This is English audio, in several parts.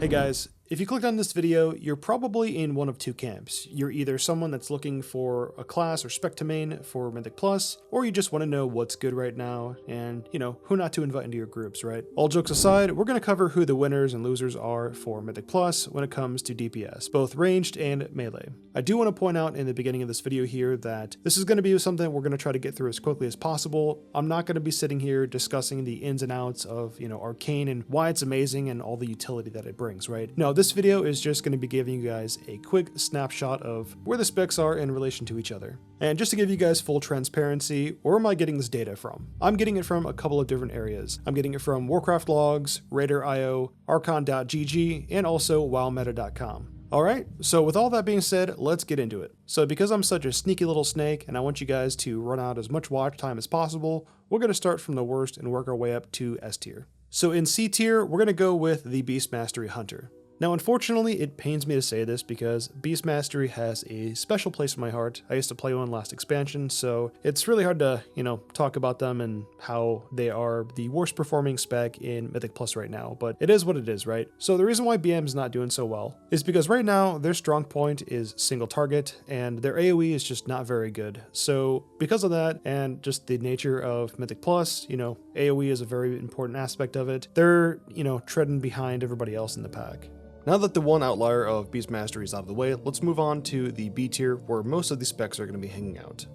Hey guys, if you clicked on this video, you're probably in one of two camps. You're either someone that's looking for a class or spec to main for Mythic Plus, or you just want to know what's good right now and, who not to invite into your groups, right? All jokes aside, we're going to cover who the winners and losers are for Mythic Plus when it comes to DPS, both ranged and melee. I do want to point out in the beginning of this video here that this is going to be something we're going to try to get through as quickly as possible. I'm not going to be sitting here discussing the ins and outs of, Arcane and why it's amazing and all the utility that it brings, right? No, this video is just going to be giving you guys a quick snapshot of where the specs are in relation to each other. And just to give you guys full transparency, where am I getting this data from? I'm getting it from a couple of different areas. I'm getting it from Warcraft logs, Raider.io, Archon.gg, and also WoWmeta.com. Alright, so with all that being said, let's get into it. So because I'm such a sneaky little snake and I want you guys to run out as much watch time as possible, we're going to start from the worst and work our way up to S tier. So in C tier, we're going to go with the Beast Mastery Hunter. Now, unfortunately, it pains me to say this because Beast Mastery has a special place in my heart. I used to play one last expansion, so it's really hard to, talk about them and how they are the worst performing spec in Mythic Plus right now, but it is what it is, right? So the reason why BM is not doing so well is because right now their strong point is single target and their AoE is just not very good. So because of that and just the nature of Mythic Plus, AoE is a very important aspect of it. They're, treading behind everybody else in the pack. Now that the one outlier of Beast Mastery is out of the way, let's move on to the B tier where most of these specs are going to be hanging out.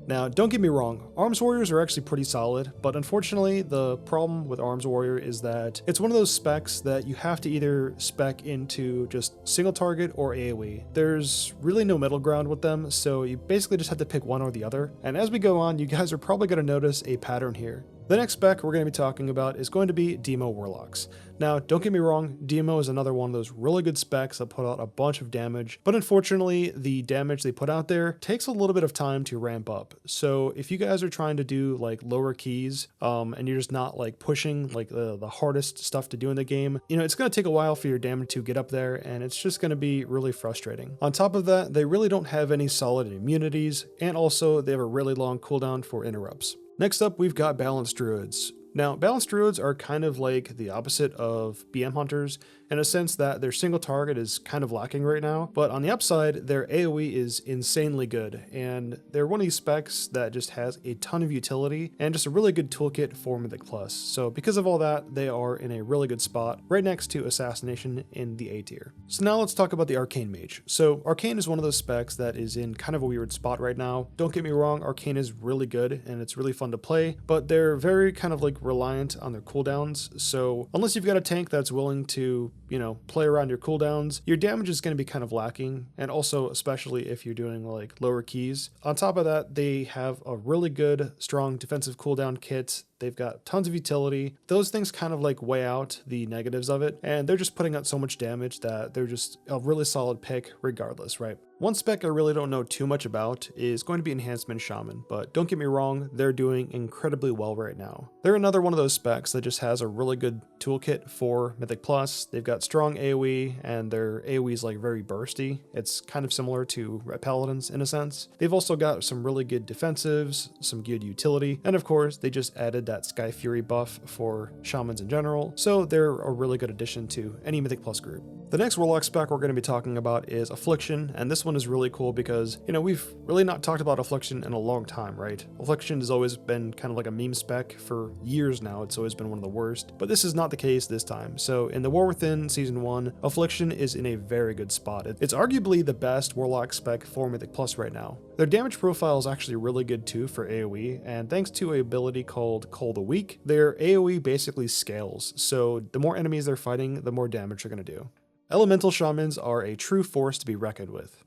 Now, don't get me wrong, Arms Warriors are actually pretty solid, but unfortunately the problem with Arms Warrior is that it's one of those specs that you have to either spec into just single target or AoE. There's really no middle ground with them, so you basically just have to pick one or the other, and as we go on, you guys are probably going to notice a pattern here. The next spec we're going to be talking about is going to be Devo Warlocks. Now, don't get me wrong, Devo is another one of those really good specs that put out a bunch of damage, but unfortunately, the damage they put out there takes a little bit of time to ramp up. So if you guys are trying to do like lower keys, and you're just not like pushing like the hardest stuff to do in the game, it's going to take a while for your damage to get up there, and it's just going to be really frustrating. On top of that, they really don't have any solid immunities, and also they have a really long cooldown for interrupts. Next up, we've got Balanced Druids. Now, Balanced Druids are kind of like the opposite of BM Hunters in a sense that their single target is kind of lacking right now, but on the upside, their AoE is insanely good, and they're one of these specs that just has a ton of utility and just a really good toolkit for Mythic Plus. So because of all that, they are in a really good spot, right next to Assassination in the A tier. So now let's talk about the Arcane Mage. So Arcane is one of those specs that is in kind of a weird spot right now. Don't get me wrong, Arcane is really good and it's really fun to play, but they're very kind of like reliant on their cooldowns. So unless you've got a tank that's willing to, play around your cooldowns, your damage is going to be kind of lacking. And also, especially if you're doing like lower keys. On top of that, they have a really good, strong defensive cooldown kit. They've got tons of utility. Those things kind of like weigh out the negatives of it, and they're just putting out so much damage that they're just a really solid pick regardless, right? One spec I really don't know too much about is going to be Enhancement Shaman, but don't get me wrong, they're doing incredibly well right now. They're another one of those specs that just has a really good toolkit for Mythic Plus. They've got strong AoE, and their AoE is like very bursty. It's kind of similar to Ret Paladins in a sense. They've also got some really good defensives, some good utility, and of course, they just added that Sky Fury buff for Shamans in general, so they're a really good addition to any Mythic Plus group. The next Warlock spec we're going to be talking about is Affliction, and this one is really cool because, we've really not talked about Affliction in a long time, right? Affliction has always been kind of like a meme spec for years now. It's always been one of the worst, but this is not the case this time. So in the War Within Season 1, Affliction is in a very good spot. It's arguably the best Warlock spec for Mythic Plus right now. Their damage profile is actually really good too for AoE, and thanks to an ability called Cull the Weak, their AoE basically scales, so the more enemies they're fighting, the more damage they're going to do. Elemental Shamans are a true force to be reckoned with.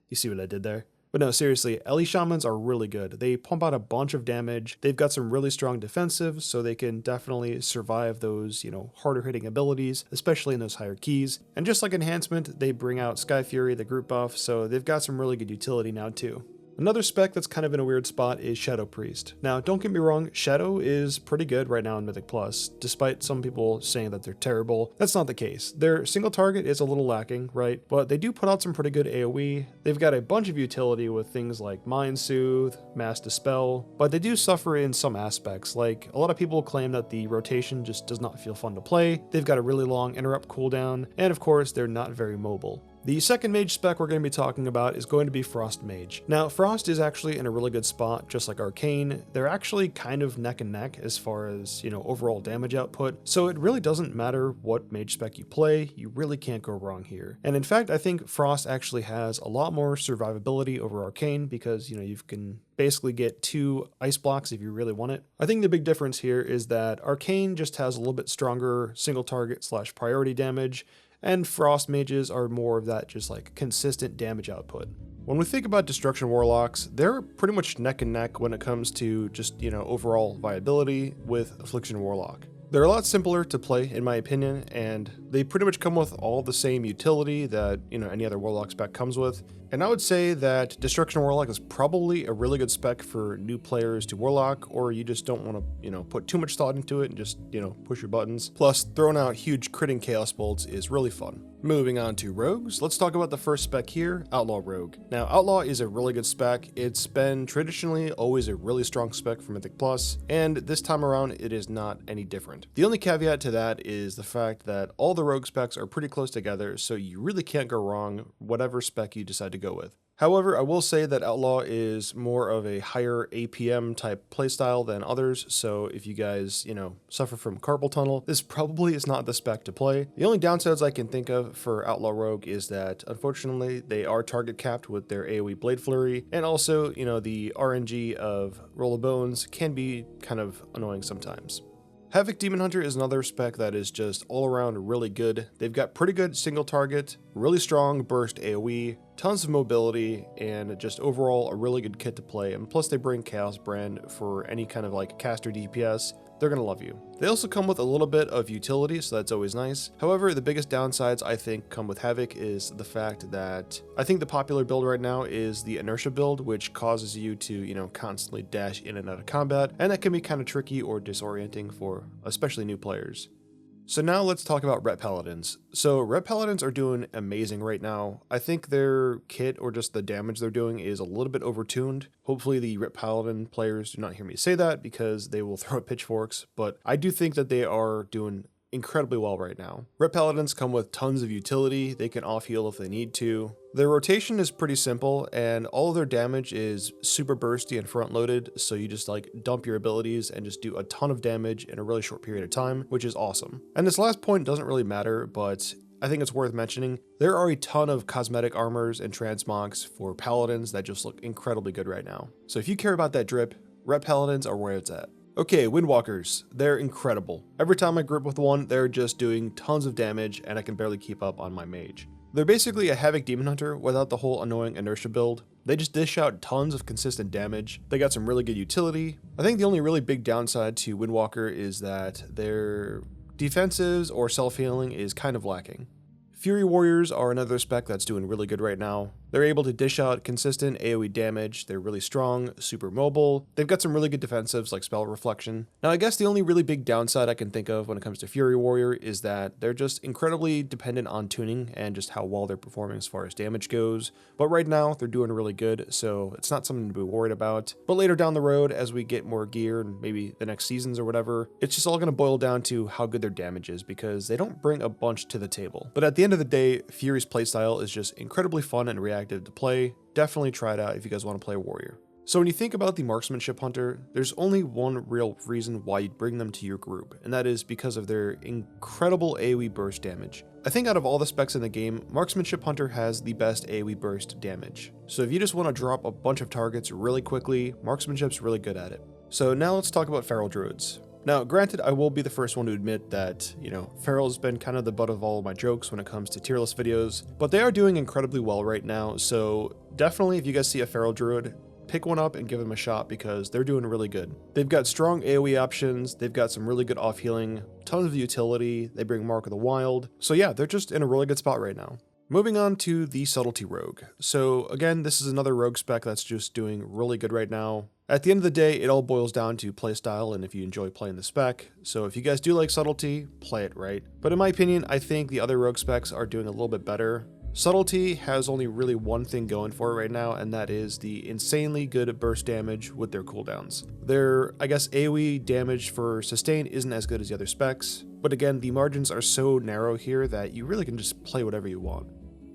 You see what I did there? But no, seriously, Ele Shamans are really good. They pump out a bunch of damage. They've got some really strong defensives, so they can definitely survive those, harder hitting abilities, especially in those higher keys. And just like Enhancement, they bring out Sky Fury, the group buff, so they've got some really good utility now too. Another spec that's kind of in a weird spot is Shadow Priest. Now, don't get me wrong, Shadow is pretty good right now in Mythic Plus, despite some people saying that they're terrible. That's not the case. Their single target is a little lacking, right? But they do put out some pretty good AoE. They've got a bunch of utility with things like Mind Soothe, Mass Dispel, but they do suffer in some aspects. Like, a lot of people claim that the rotation just does not feel fun to play. They've got a really long interrupt cooldown, and of course, they're not very mobile. The second mage spec we're going to be talking about is going to be Frost Mage. Now, Frost is actually in a really good spot, just like Arcane. They're actually kind of neck and neck as far as, overall damage output, so it really doesn't matter what mage spec you play, you really can't go wrong here. And in fact, I think Frost actually has a lot more survivability over Arcane because, you can basically get 2 ice blocks if you really want it. I think the big difference here is that Arcane just has a little bit stronger single target / priority damage, and Frost Mages are more of that just like consistent damage output. When we think about Destruction Warlocks, they're pretty much neck and neck when it comes to just, overall viability with Affliction Warlock. They're a lot simpler to play, in my opinion, and they pretty much come with all the same utility that, any other Warlock spec comes with. And I would say that Destruction Warlock is probably a really good spec for new players to Warlock, or you just don't want to, put too much thought into it and just, push your buttons. Plus, throwing out huge critting Chaos Bolts is really fun. Moving on to Rogues, let's talk about the first spec here, Outlaw Rogue. Now, Outlaw is a really good spec. It's been traditionally always a really strong spec for Mythic Plus, and this time around it is not any different. The only caveat to that is the fact that all the Rogue specs are pretty close together, so you really can't go wrong whatever spec you decide to go with. However, I will say that Outlaw is more of a higher APM type playstyle than others, so if you guys, suffer from carpal tunnel, this probably is not the spec to play. The only downsides I can think of for Outlaw Rogue is that, unfortunately, they are target capped with their AoE Blade Flurry, and also, the RNG of Roll of Bones can be kind of annoying sometimes. Havoc Demon Hunter is another spec that is just all around really good. They've got pretty good single target, really strong burst AoE, tons of mobility, and just overall a really good kit to play. And plus they bring Chaos Brand for any kind of like caster DPS. They're gonna love you. They also come with a little bit of utility, so that's always nice. However, the biggest downsides I think come with Havoc is the fact that I think the popular build right now is the inertia build, which causes you to, constantly dash in and out of combat, and that can be kind of tricky or disorienting for especially new players. So now let's talk about Ret Paladins. So Ret Paladins are doing amazing right now. I think their kit or just the damage they're doing is a little bit overtuned. Hopefully the Ret Paladin players do not hear me say that because they will throw pitchforks, but I do think that they are doing incredibly well right now. Ret Paladins come with tons of utility. They can off heal if they need to. Their rotation is pretty simple, and all of their damage is super bursty and front loaded, so you just like dump your abilities and just do a ton of damage in a really short period of time, which is awesome. And this last point doesn't really matter, but I think it's worth mentioning. There are a ton of cosmetic armors and transmogs for paladins that just look incredibly good right now. So if you care about that drip, Ret Paladins are where it's at. Okay, Windwalkers, they're incredible. Every time I group with one, they're just doing tons of damage and I can barely keep up on my mage. They're basically a Havoc Demon Hunter without the whole annoying inertia build. They just dish out tons of consistent damage. They got some really good utility. I think the only really big downside to Windwalker is that their defensives or self-healing is kind of lacking. Fury Warriors are another spec that's doing really good right now. They're able to dish out consistent AoE damage, they're really strong, super mobile, they've got some really good defensives like Spell Reflection. Now I guess the only really big downside I can think of when it comes to Fury Warrior is that they're just incredibly dependent on tuning and just how well they're performing as far as damage goes, but right now they're doing really good, so it's not something to be worried about. But later down the road, as we get more gear and maybe the next seasons or whatever, it's just all going to boil down to how good their damage is because they don't bring a bunch to the table. But at the end of the day, Fury's playstyle is just incredibly fun and reactive to play. Definitely try it out if you guys want to play a warrior. So when you think about the Marksmanship Hunter, there's only one real reason why you'd bring them to your group, and that is because of their incredible AoE burst damage. I think out of all the specs in the game, Marksmanship Hunter has the best AoE burst damage. So if you just want to drop a bunch of targets really quickly, Marksmanship's really good at it. So now let's talk about Feral Druids. Now, granted, I will be the first one to admit that, Feral's been kind of the butt of all of my jokes when it comes to tier list videos, but they are doing incredibly well right now, so definitely if you guys see a Feral Druid, pick one up and give them a shot because they're doing really good. They've got strong AoE options, they've got some really good off-healing, tons of utility, they bring Mark of the Wild, so yeah, they're just in a really good spot right now. Moving on to the Subtlety Rogue. So again, this is another rogue spec that's just doing really good right now. At the end of the day, it all boils down to playstyle and if you enjoy playing the spec. So if you guys do like Subtlety, play it right. But in my opinion, I think the other rogue specs are doing a little bit better. Subtlety has only really one thing going for it right now, and that is the insanely good burst damage with their cooldowns. Their, I guess, AoE damage for sustain isn't as good as the other specs, but again, the margins are so narrow here that you really can just play whatever you want.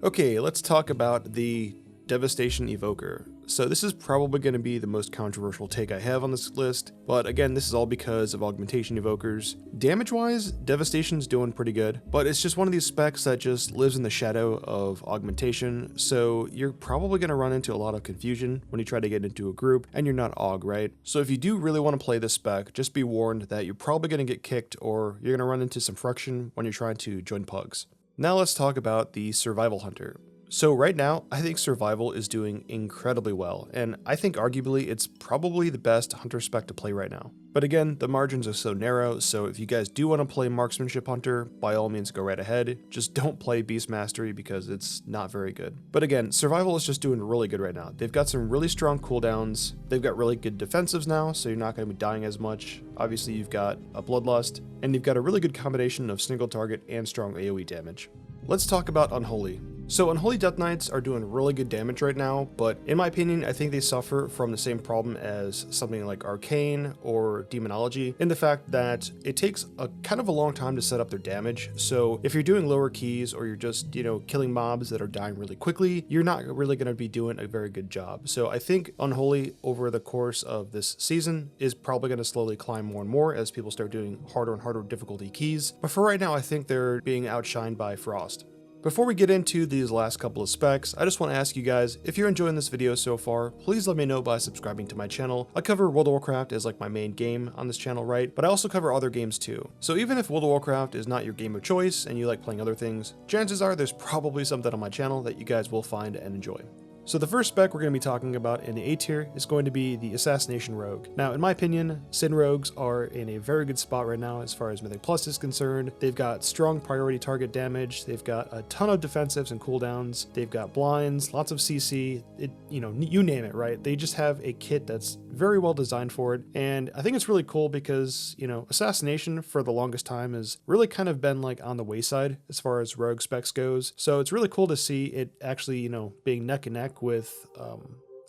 Okay, let's talk about the Devastation Evoker. So this is probably going to be the most controversial take I have on this list, but again, this is all because of augmentation evokers. Damage-wise, Devastation's doing pretty good, but it's just one of these specs that just lives in the shadow of augmentation, so you're probably going to run into a lot of confusion when you try to get into a group and you're not aug, right? So if you do really want to play this spec, just be warned that you're probably going to get kicked or you're going to run into some friction when you're trying to join pugs. Now let's talk about the Survival Hunter. So right now, I think Survival is doing incredibly well, and I think arguably it's probably the best Hunter spec to play right now. But again, the margins are so narrow, so if you guys do want to play Marksmanship Hunter, by all means go right ahead. Just don't play Beast Mastery because it's not very good. But again, Survival is just doing really good right now. They've got some really strong cooldowns, they've got really good defensives now, so you're not going to be dying as much. Obviously you've got a Bloodlust, and you've got a really good combination of single target and strong AoE damage. Let's talk about Unholy. So Unholy Death Knights are doing really good damage right now, but in my opinion, I think they suffer from the same problem as something like Arcane or Demonology, in the fact that it takes a kind of a long time to set up their damage. So if you're doing lower keys or you're just, killing mobs that are dying really quickly, you're not really going to be doing a very good job. So I think Unholy over the course of this season is probably going to slowly climb more and more as people start doing harder and harder difficulty keys. But for right now, I think they're being outshined by Frost. Before we get into these last couple of specs, I just want to ask you guys, if you're enjoying this video so far, please let me know by subscribing to my channel. I cover World of Warcraft as like my main game on this channel, right? But I also cover other games too. So even if World of Warcraft is not your game of choice and you like playing other things, chances are there's probably something on my channel that you guys will find and enjoy. So the first spec we're going to be talking about in the A tier is going to be the Assassination Rogue. Now, in my opinion, Sin Rogues are in a very good spot right now as far as Mythic Plus is concerned. They've got strong priority target damage, they've got a ton of defensives and cooldowns, they've got blinds, lots of CC, you name it, right? They just have a kit that's very well designed for it, and I think it's really cool because, Assassination for the longest time has really kind of been like on the wayside as far as rogue specs goes, so it's really cool to see it actually, being neck and neck with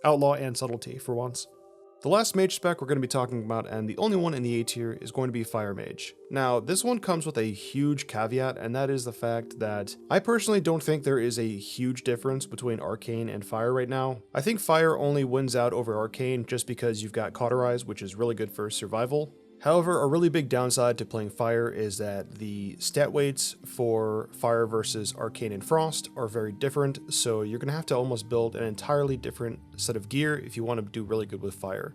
Outlaw and Subtlety for once. The last mage spec we're going to be talking about, and the only one in the A tier, is going to be Fire Mage. Now, this one comes with a huge caveat, and that is the fact that I personally don't think there is a huge difference between Arcane and Fire right now. I think Fire only wins out over Arcane just because you've got Cauterize, which is really good for survival. However, a really big downside to playing Fire is that the stat weights for Fire versus Arcane and Frost are very different, so you're going to have to almost build an entirely different set of gear if you want to do really good with Fire.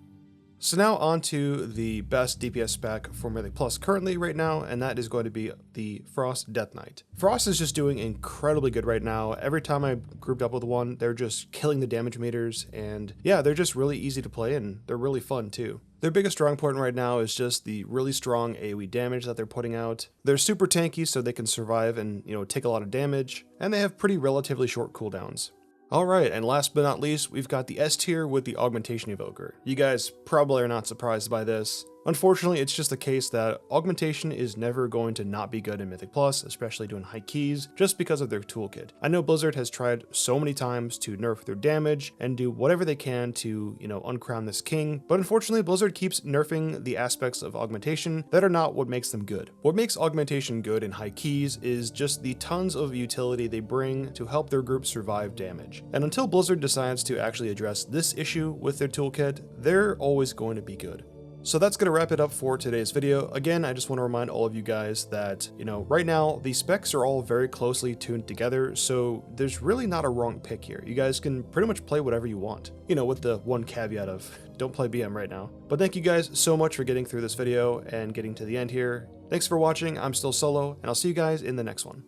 So now on to the best DPS spec for Mythic Plus currently right now, and that is going to be the Frost Death Knight. Frost is just doing incredibly good right now. Every time I grouped up with one, they're just killing the damage meters, and yeah, they're just really easy to play and they're really fun too. Their biggest strong point right now is just the really strong AoE damage that they're putting out. They're super tanky so they can survive and, take a lot of damage, and they have pretty relatively short cooldowns. Alright, and last but not least, we've got the S tier with the Augmentation Evoker. You guys probably are not surprised by this. Unfortunately, it's just the case that Augmentation is never going to not be good in Mythic Plus, especially doing high keys, just because of their toolkit. I know Blizzard has tried so many times to nerf their damage and do whatever they can to, uncrown this king, but unfortunately Blizzard keeps nerfing the aspects of Augmentation that are not what makes them good. What makes Augmentation good in high keys is just the tons of utility they bring to help their group survive damage. And until Blizzard decides to actually address this issue with their toolkit, they're always going to be good. So that's going to wrap it up for today's video. Again, I just want to remind all of you guys that, right now the specs are all very closely tuned together, so there's really not a wrong pick here. You guys can pretty much play whatever you want, with the one caveat of don't play BM right now. But thank you guys so much for getting through this video and getting to the end here. Thanks for watching. I'm still Solo, and I'll see you guys in the next one.